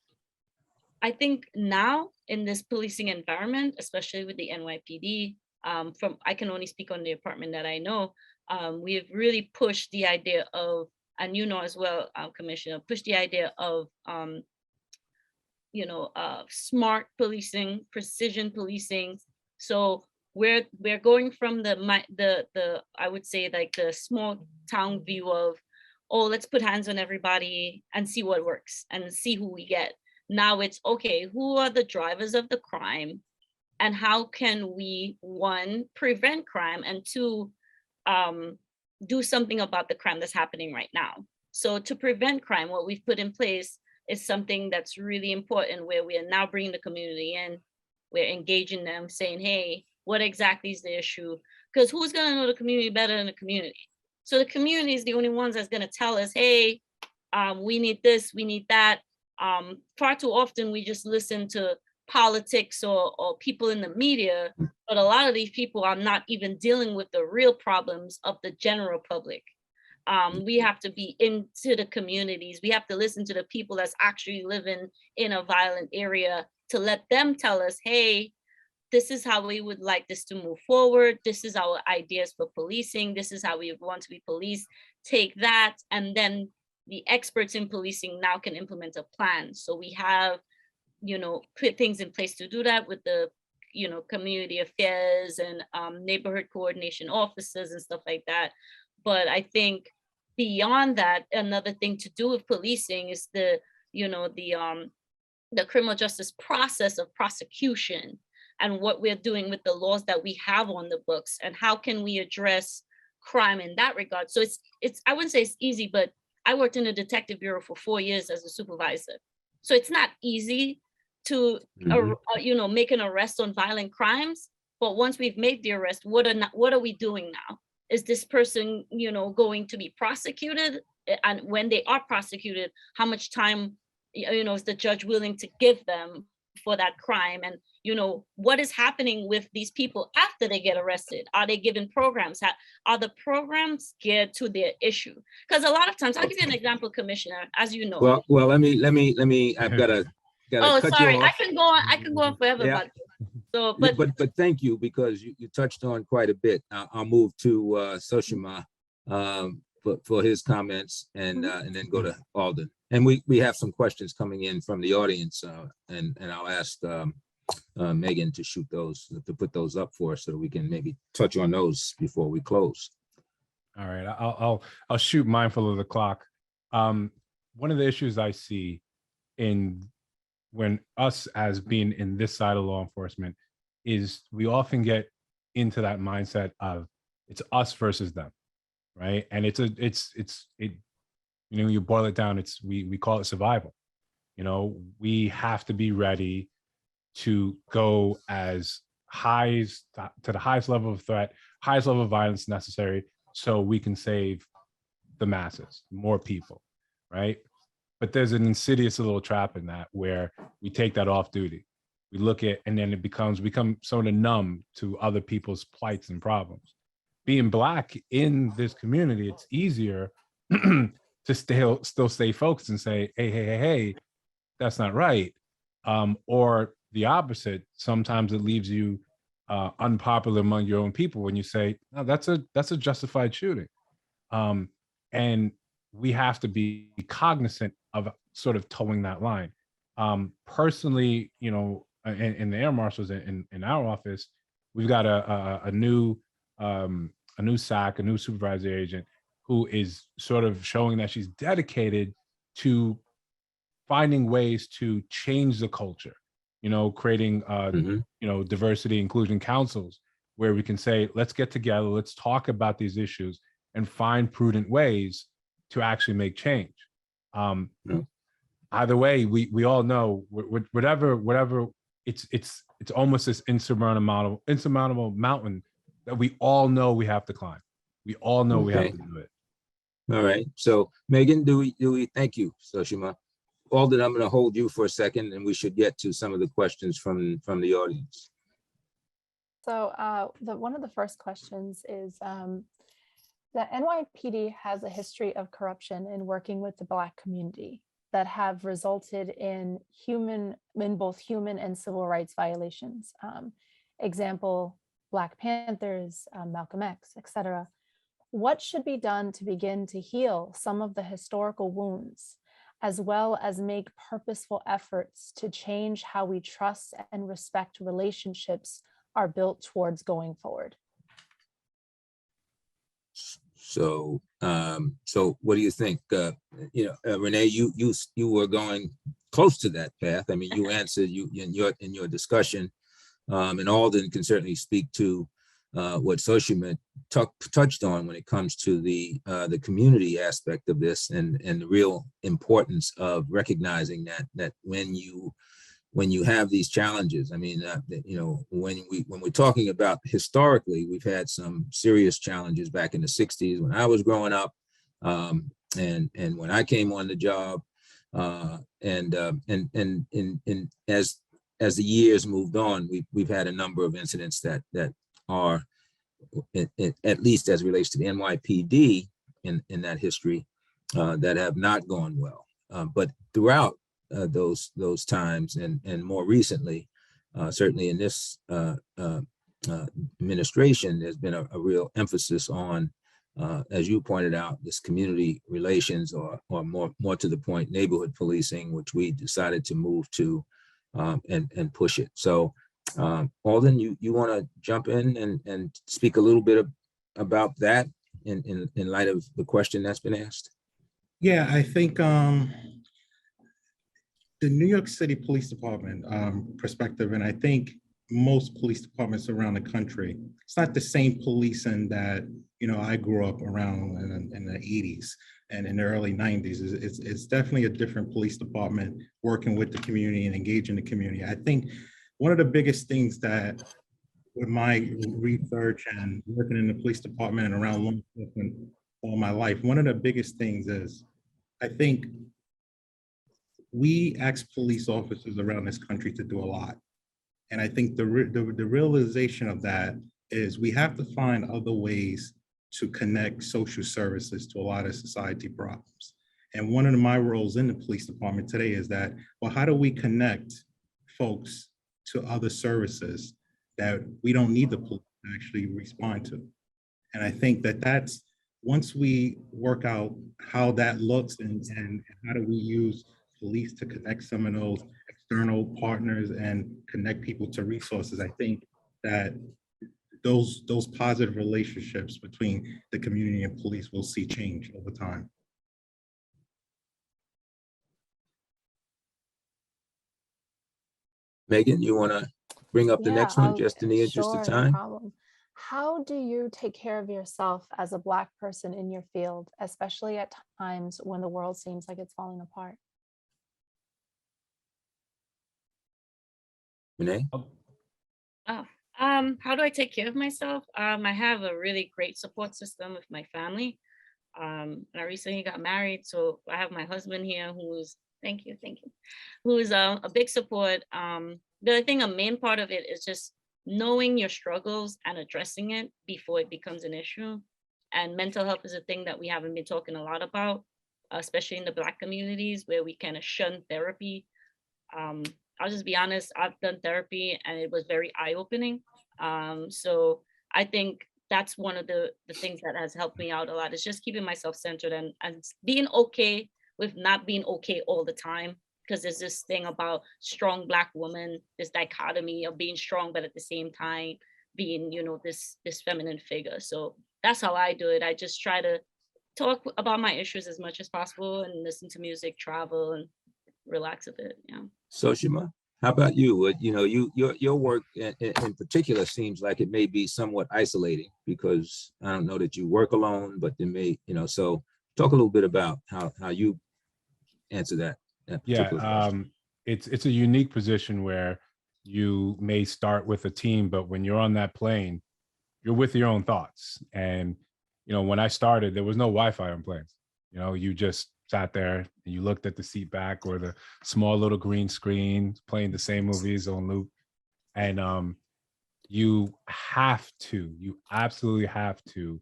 Speaker 3: I think now in this policing environment, especially with the NYPD, I can only speak on the department that I know, we've really pushed the idea of, and you know as well, Commissioner, pushed the idea of smart policing, precision policing. So we're going from the I would say like the small town view of, oh, let's put hands on everybody and see what works and see who we get. Now it's okay, who are the drivers of the crime, and how can we, one, prevent crime, and two, do something about the crime that's happening right now. So to prevent crime, what we've put in place is something that's really important, where we are now bringing the community in. We're engaging them, saying, hey, what exactly is the issue? Because who's going to know the community better than the community? So the community is the only ones that's going to tell us, hey, we need this, we need that. Far too often we just listen to politics or people in the media, but a lot of these people are not even dealing with the real problems of the general public. We have to be into the communities. We have to listen to the people that's actually living in a violent area to let them tell us, hey, this is how we would like this to move forward. This is our ideas for policing. This is how we want to be policed. Take that. And then the experts in policing now can implement a plan. So we have, put things in place to do that with the, community affairs and neighborhood coordination officers and stuff like that. But I think beyond that, another thing to do with policing is the criminal justice process of prosecution, and what we're doing with the laws that we have on the books, and how can we address crime in that regard. So it's I wouldn't say it's easy, but I worked in a detective bureau for 4 years as a supervisor. So it's not easy to make an arrest on violent crimes. But once we've made the arrest, what are we doing now? Is this person, going to be prosecuted? And when they are prosecuted, how much time, is the judge willing to give them for that crime? And, what is happening with these people after they get arrested? Are they given programs? Are the programs geared to their issue? Because a lot of times, I'll give you an example, Commissioner, as you know.
Speaker 2: Well, let me, I've got to
Speaker 3: Oh,
Speaker 2: cut
Speaker 3: sorry,
Speaker 2: you
Speaker 3: I
Speaker 2: off.
Speaker 3: can go on forever
Speaker 2: Yeah.
Speaker 3: about this. So,
Speaker 2: But thank you, because you touched on quite a bit. I'll move to Soshima for his comments, and then go to Alden. And we have some questions coming in from the audience, and I'll ask Megan to put those up for us so that we can maybe touch on those before we close.
Speaker 4: All right, I'll shoot mindful of the clock. One of the issues I see when us as being in this side of law enforcement is we often get into that mindset of it's us versus them, right? And you boil it down, we call it survival. We have to be ready to go as to the highest level of threat, highest level of violence necessary, so we can save the masses, more people, right? But there's an insidious little trap in that, where we take that off duty. We look at, and then become sort of numb to other people's plights and problems. Being Black in this community, it's easier to still stay focused and say, hey, that's not right. Or the opposite, sometimes it leaves you unpopular among your own people when you say, no, that's a justified shooting. And we have to be cognizant of sort of towing that line. Personally, in the air marshals in our office, we've got a new SAC, a new supervisory agent, who is sort of showing that she's dedicated to finding ways to change the culture, creating diversity inclusion councils, where we can say, let's get together, let's talk about these issues and find prudent ways to actually make change.
Speaker 2: Yeah.
Speaker 4: Either way, we all know whatever it's almost this insurmountable mountain that we all know we have to climb. We all know we have
Speaker 2: Okay.
Speaker 4: to do it.
Speaker 2: All right. So Megan, do we thank you, Soshima. Alden, I'm going to hold you for a second, and we should get to some of the questions from the audience.
Speaker 1: So one of the first questions is the NYPD has a history of corruption in working with the Black community that have resulted in both human and civil rights violations. Example, Black Panthers, Malcolm X, etc. What should be done to begin to heal some of the historical wounds, as well as make purposeful efforts to change how we trust and respect relationships are built towards going forward?
Speaker 2: So, so what do you think? Renee, you were going close to that path. I mean, you answered in your discussion, and Alden can certainly speak to what Soshima touched on when it comes to the community aspect of this, and the real importance of recognizing that when you have these challenges, I mean, when we're talking about historically, we've had some serious challenges back in the 60s when I was growing up, and when I came on the job, and as the years moved on, we've had a number of incidents that are, at least as it relates to the NYPD in that history, that have not gone well. But throughout those times, and more recently, certainly in this administration, there's been a real emphasis on, as you pointed out, this community relations, or more to the point, neighborhood policing, which we decided to move to and push it. So, Alden, you want to jump in and speak a little bit about that in light of the question that's been asked?
Speaker 5: Yeah, I think the New York City Police Department perspective, and I think most police departments around the country, it's not the same policing that I grew up around in the 80s and in the early 90s. It's definitely a different police department working with the community and engaging the community. I think one of the biggest things that, with my research and working in the police department and around law enforcement all my life, one of the biggest things is, I think we ask police officers around this country to do a lot. And I think the realization of that is we have to find other ways to connect social services to a lot of society problems. And one of my roles in the police department today is that, well, how do we connect folks to other services that we don't need the police to actually respond to? And I think that's, once we work out how that looks and how do we use police to connect some of those external partners and connect people to resources, I think that those positive relationships between the community and police will see change over time.
Speaker 2: Megan, you want to bring up the next one, just in the interest of time?
Speaker 1: No problem. How do you take care of yourself as a Black person in your field, especially at times when the world seems like it's falling apart?
Speaker 2: Renee?
Speaker 3: How do I take care of myself? I have a really great support system with my family. And I recently got married, so I have my husband here who's, thank you, who's a big support. But I think a main part of it is just knowing your struggles and addressing it before it becomes an issue. And mental health is a thing that we haven't been talking a lot about, especially in the Black communities where we kind of shun therapy. I'll just be honest, I've done therapy and it was very eye-opening. So I think that's one of the things that has helped me out a lot, is just keeping myself centered and being okay with not being okay all the time. Because there's this thing about strong Black woman, this dichotomy of being strong, but at the same time being, this feminine figure. So that's how I do it. I just try to talk about my issues as much as possible and listen to music, travel, and relax a bit. Yeah.
Speaker 2: Soshima, how about you? Your work in particular seems like it may be somewhat isolating, because I don't know that you work alone, but there may, so talk a little bit about how you answer that
Speaker 4: Yeah,
Speaker 2: particular question.
Speaker 4: it's a unique position where you may start with a team, but when you're on that plane, you're with your own thoughts. And when I started, there was no Wi-Fi on planes. You just sat there and you looked at the seat back or the small little green screen playing the same movies on loop. And you absolutely have to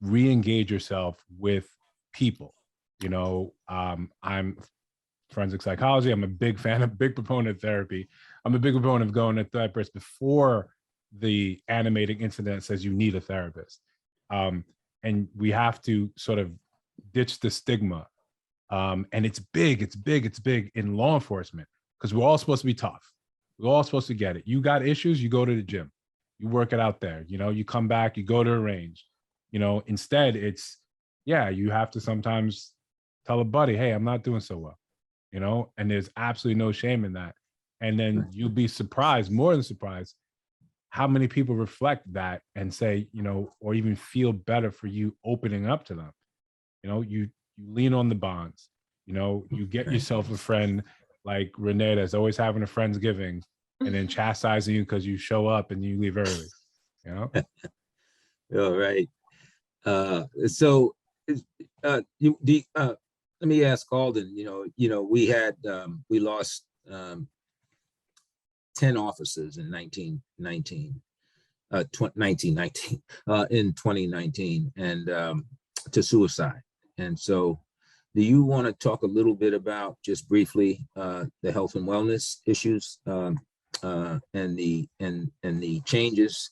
Speaker 4: re-engage yourself with people. I'm forensic psychology. I'm a big proponent of therapy. I'm a big proponent of going to therapists before the animating incident says you need a therapist. And we have to sort of ditch the stigma. And it's big in law enforcement because we're all supposed to be tough. We're all supposed to get it. You got issues, you go to the gym, you work it out there. You come back, you go to a range. Instead, it's, you have to sometimes tell a buddy, hey, I'm not doing so well. And there's absolutely no shame in that. And then you'll be surprised, more than surprised, how many people reflect that and say, or even feel better for you opening up to them. You lean on the bonds, you get yourself a friend like Renee that's always having a Friendsgiving and then chastising you because you show up and you leave early,
Speaker 2: All right. So let me ask Alden, we lost 10 officers in 1919 in 2019 and to suicide. And so do you want to talk a little bit about just briefly the health and wellness issues and the changes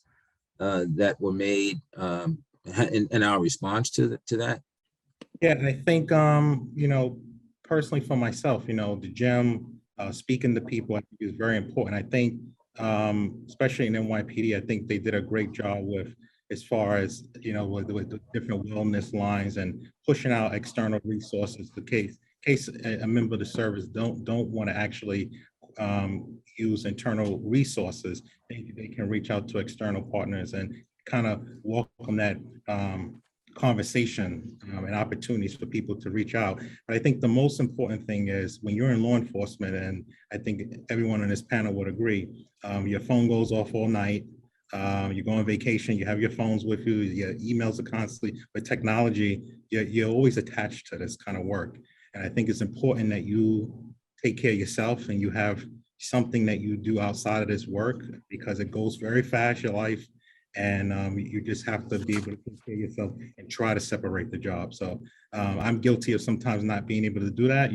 Speaker 2: that were made in our response to that?
Speaker 5: Yeah, and I think, personally for myself, the gym, speaking to people, I think is very important. I think, especially in NYPD, I think they did a great job with, as far as, with the different wellness lines and pushing out external resources. The case a member of the service don't want to actually use internal resources, they can reach out to external partners and kind of welcome that conversation and opportunities for people to reach out. But I think the most important thing is when you're in law enforcement, and I think everyone on this panel would agree, your phone goes off all night. You go on vacation, you have your phones with you, your emails are constantly, with technology, you're always attached to this kind of work. And I think it's important that you take care of yourself and you have something that you do outside of this work, because it goes very fast, your life. And you just have to be able to take care of yourself and try to separate the job. So I'm guilty of sometimes not being able to do that.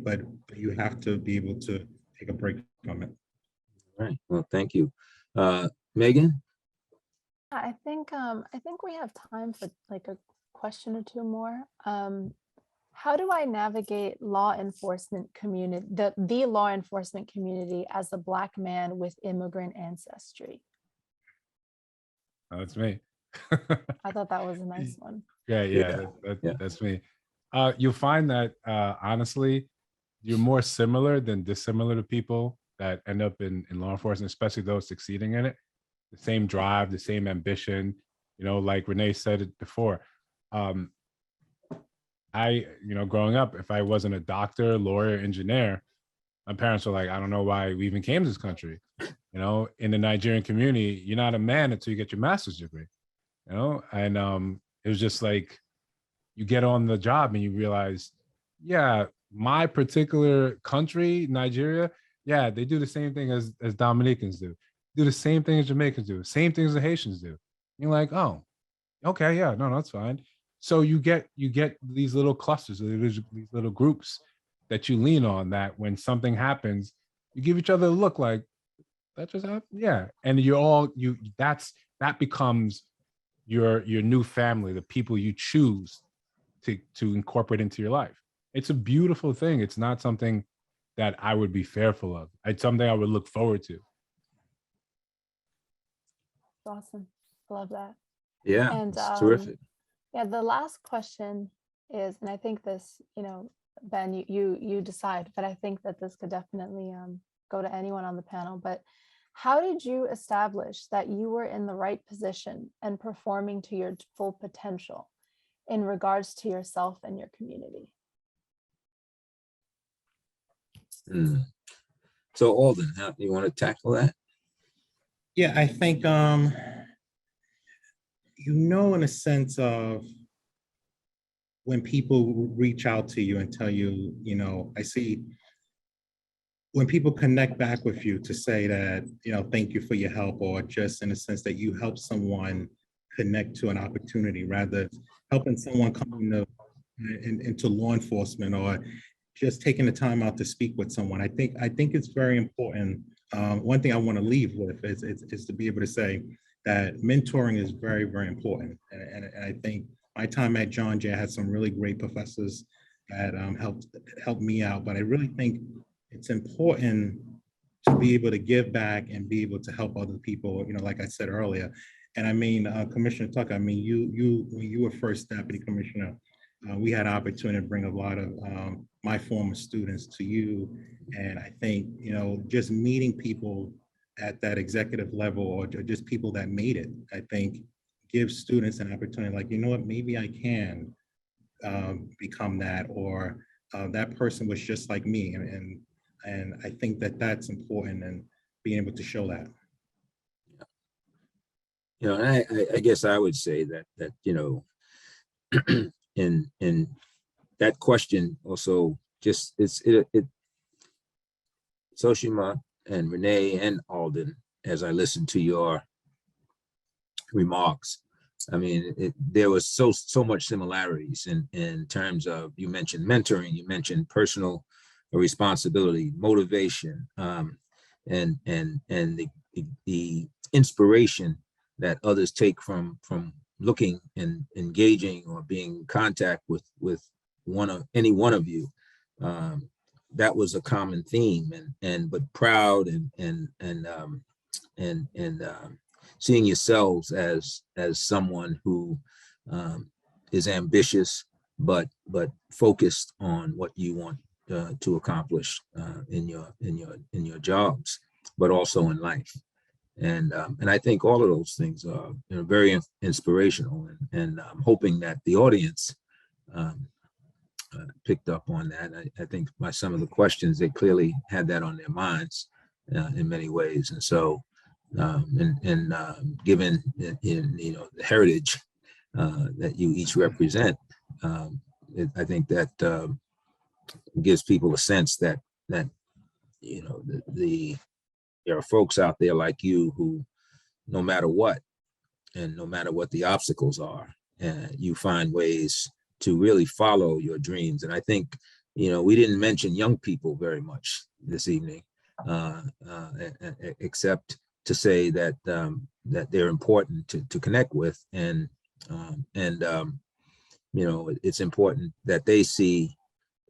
Speaker 5: But you have to be able to take a break from it.
Speaker 2: All right. Well, thank you, Megan.
Speaker 1: I think we have time for like a question or two more. How do I navigate law enforcement community, the law enforcement community as a Black man with immigrant ancestry?
Speaker 4: Oh, that's me.
Speaker 1: I thought that was a nice one.
Speaker 4: Yeah. That's me. You'll find that honestly, you're more similar than dissimilar to people that end up in law enforcement, especially those succeeding in it. The same drive, the same ambition, like Renee said it before. Growing up, if I wasn't a doctor, lawyer, engineer, my parents were like, I don't know why we even came to this country. In the Nigerian community, you're not a man until you get your master's degree, and it was just like, you get on the job and you realize, my particular country, Nigeria, they do the same thing as Dominicans do the same thing as Jamaicans do, same things as Haitians do. You're like, oh, okay, no, that's fine. So you get these little clusters, these little groups that you lean on, that when something happens, you give each other a look like, that just happened? And that becomes your new family, the people you choose to incorporate into your life. It's a beautiful thing. It's not something that I would be fearful of. It's something I would look forward to.
Speaker 1: Awesome. Love that.
Speaker 2: Yeah,
Speaker 1: And
Speaker 2: it's terrific.
Speaker 1: Yeah, the last question is, and I think this, Ben, you decide, but I think that this could definitely go to anyone on the panel. But how did you establish that you were in the right position and performing to your full potential? in regards to yourself and your community?
Speaker 2: So Alden, how do you want to tackle that?
Speaker 5: Yeah, I think, in a sense of when people reach out to you and tell you, I see when people connect back with you to say that, thank you for your help, or just in a sense that you help someone connect to an opportunity, rather helping someone come into law enforcement, or just taking the time out to speak with someone. I think it's very important. One thing I want to leave with is to be able to say that mentoring is very, very important. And I think my time at John Jay, I had some really great professors that helped me out. But I really think it's important to be able to give back and be able to help other people, like I said earlier. And I mean, Commissioner Tucker, I mean, when you were first deputy commissioner, we had an opportunity to bring a lot of my former students to you. And I think, just meeting people at that executive level, or just people that made it, I think gives students an opportunity, like, what, maybe I can become that, or that person was just like me. And I think that that's important, and being able to show that.
Speaker 2: And I guess I would say that in that question also, just Soshima and Renee and Alden, as I listened to your remarks, I mean, there was so much similarities in terms of, you mentioned mentoring, you mentioned personal responsibility, motivation, and the inspiration that others take from looking and engaging or being in contact with any one of you. That was a common theme, but proud and seeing yourselves as someone who is ambitious, but focused on what you want to accomplish in your jobs, but also in life. And I think all of those things are very inspirational, and I'm hoping that the audience picked up on that. I think by some of the questions, they clearly had that on their minds in many ways. And so, given the heritage that you each represent, I think that gives people a sense that there are folks out there like you who, no matter what, and no matter what the obstacles are, you find ways to really follow your dreams. And I think, we didn't mention young people very much this evening, except to say that that they're important to connect with, and it's important that they see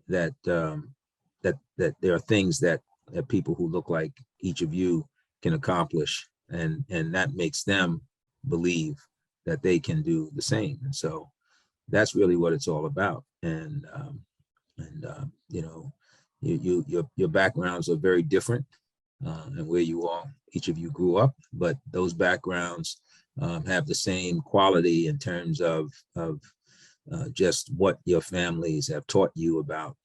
Speaker 2: that that there are things that people who look like each of you can accomplish, and that makes them believe that they can do the same. And so that's really what it's all about. And your backgrounds are very different, and where each of you grew up, but those backgrounds have the same quality in terms of just what your families have taught you about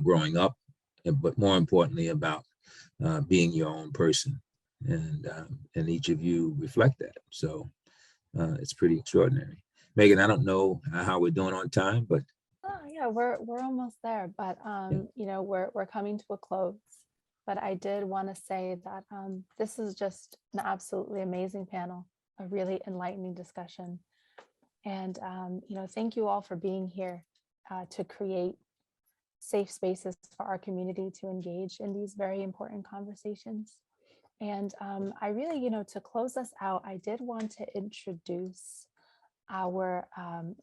Speaker 2: growing up, but more importantly about being your own person, and each of you reflect that. So it's pretty extraordinary. Megan, I don't know how we're doing on time, but
Speaker 1: yeah, we're almost there, but we're coming to a close. But I did want to say that this is just an absolutely amazing panel, a really enlightening discussion, and thank you all for being here to create safe spaces for our community to engage in these very important conversations. And I really, to close us out, I did want to introduce our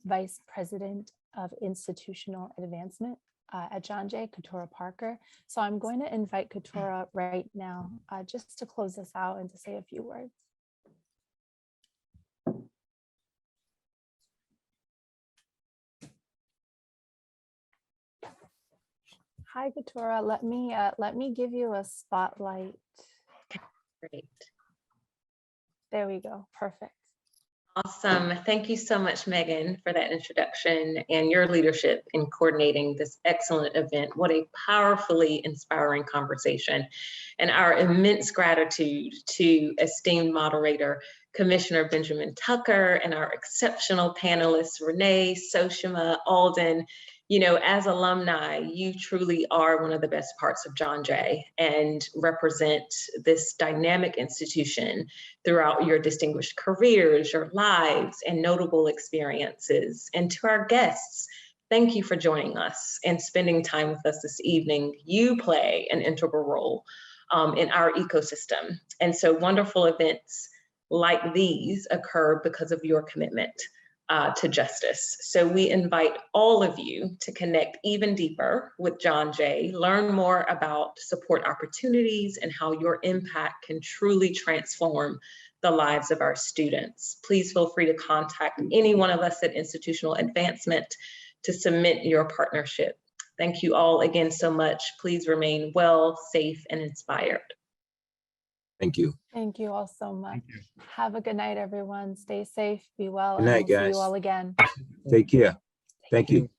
Speaker 1: Vice President of Institutional Advancement at John Jay, Katura Parker. So I'm going to invite Katura right now just to close us out and to say a few words. Hi, Katura. Let me give you a spotlight.
Speaker 3: Great.
Speaker 1: There we go. Perfect.
Speaker 6: Awesome. Thank you so much, Megan, for that introduction and your leadership in coordinating this excellent event. What a powerfully inspiring conversation. And our immense gratitude to esteemed moderator, Commissioner Benjamin Tucker, and our exceptional panelists, Renee, Soshima, Alden. You know, as alumni, you truly are one of the best parts of John Jay and represent this dynamic institution throughout your distinguished careers, your lives, and notable experiences. And to our guests, thank you for joining us and spending time with us this evening. You play an integral role in our ecosystem. And so wonderful events like these occur because of your commitment to justice. So we invite all of you to connect even deeper with John Jay, learn more about support opportunities and how your impact can truly transform the lives of our students. Please feel free to contact any one of us at Institutional Advancement to submit your partnership. Thank you all again so much. Please remain well, safe, and inspired.
Speaker 2: Thank you.
Speaker 1: Thank you all so much.
Speaker 5: Thank you.
Speaker 1: Have a good night, everyone. Stay safe, be well,
Speaker 2: Good
Speaker 1: and
Speaker 2: night,
Speaker 1: we'll see
Speaker 2: guys.
Speaker 1: you all again.
Speaker 2: Take care. Thank you.